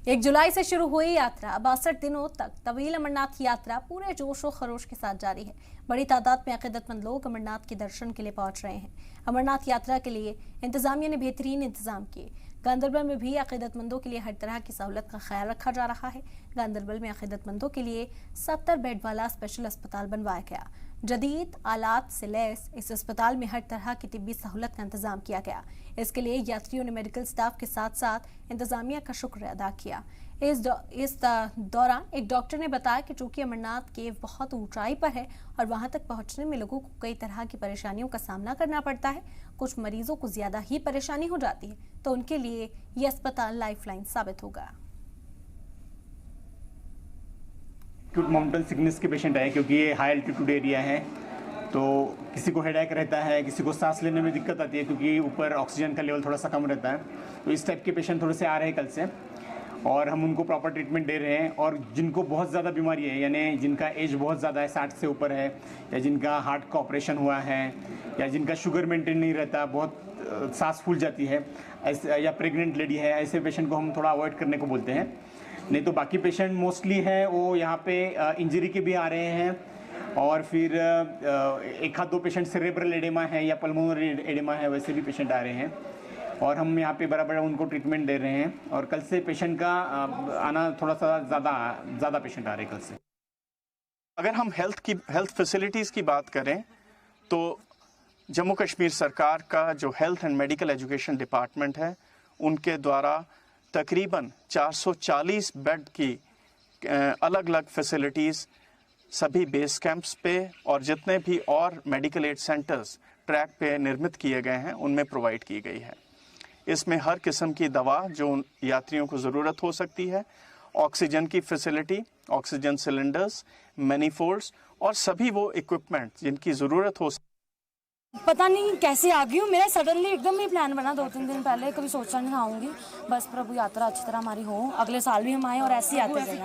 1 जुलाई से शुरू हुई यात्रा 62 दिनों तक तवील अमरनाथ यात्रा पूरे जोश और खरोश के साथ जारी है। बड़ी तादाद में अकीदतमंद लोग अमरनाथ के दर्शन के लिए पहुंच रहे हैं। अमरनाथ यात्रा के लिए इंतजामिया ने बेहतरीन इंतजाम किए। गांदरबल में भी अकीदतमंदों के लिए हर तरह की सहूलत का ख्याल रखा जा रहा है। गांदरबल में अकीदतमंदों के लिए 70 बेड वाला स्पेशल अस्पताल बनवाया गया। जदीद आलात से लैस इस अस्पताल में हर तरह की तिब्बी सहूलत का इंतजाम किया गया। इसके लिए यात्रियों ने मेडिकल स्टाफ के साथ साथ इंतजामिया का शुक्र अदा किया। इस दौरान एक डॉक्टर ने बताया कि चूंकि अमरनाथ केव बहुत ऊंचाई पर है और वहां तक पहुंचने में लोगों को कई तरह की परेशानियों का सामना करना पड़ता है, कुछ मरीजों को ज्यादा ही परेशानी हो जाती है, तो उनके लिए यह अस्पताल लाइफलाइन साबित होगा। एक्यूट माउंटेन सिकनेस के पेशेंट आए क्योंकि ये हाई एल्टीट्यूड एरिया है, तो किसी को हेडेक रहता है, किसी को सांस लेने में दिक्कत आती है क्योंकि ऊपर ऑक्सीजन का लेवल थोड़ा सा कम रहता है। तो इस टाइप के पेशेंट थोड़े से आ रहे हैं कल से और हम उनको प्रॉपर ट्रीटमेंट दे रहे हैं। और जिनको बहुत ज़्यादा बीमारी है, यानी जिनका एज बहुत ज़्यादा है, 60 से ऊपर है, या जिनका हार्ट का ऑपरेशन हुआ है, या जिनका शुगर मेंटेन नहीं रहता, बहुत सांस फूल जाती है, ऐसे, या प्रेग्नेंट लेडी है, ऐसे पेशेंट को हम थोड़ा अवॉइड करने को बोलते हैं। नहीं तो बाकी पेशेंट मोस्टली है वो यहाँ पे इंजरी के भी आ रहे हैं, और फिर एक आध दो पेशेंट सेरेब्रल एडेमा है या पल्मोनरी एडेमा है, वैसे भी पेशेंट आ रहे हैं और हम यहाँ पे बराबर उनको ट्रीटमेंट दे रहे हैं। और कल से पेशेंट का आना थोड़ा सा ज़्यादा पेशेंट आ रहे हैं कल से। अगर हम हेल्थ फैसिलिटीज़ की बात करें तो जम्मू कश्मीर सरकार का जो health and medical education department है, उनके द्वारा तकरीबन 440 बेड की अलग अलग फैसिलिटीज़ सभी बेस कैंप्स पे और जितने भी और मेडिकल एड सेंटर्स ट्रैक पे निर्मित किए गए हैं उनमें प्रोवाइड की गई है। इसमें हर किस्म की दवा जो यात्रियों को ज़रूरत हो सकती है, ऑक्सीजन की फैसिलिटी, ऑक्सीजन सिलेंडर्स, मैनीफोल्ड्स और सभी वो इक्विपमेंट जिनकी ज़रूरत हो। पता नहीं कैसे आ गई हूँ, मेरा सडनली एकदम ही प्लान बना 2-3 दिन पहले, कभी सोचा नहीं आऊँगी। बस प्रभु यात्रा अच्छी तरह हमारी हो, अगले साल भी हम आए और ऐसे ही आते जाएं।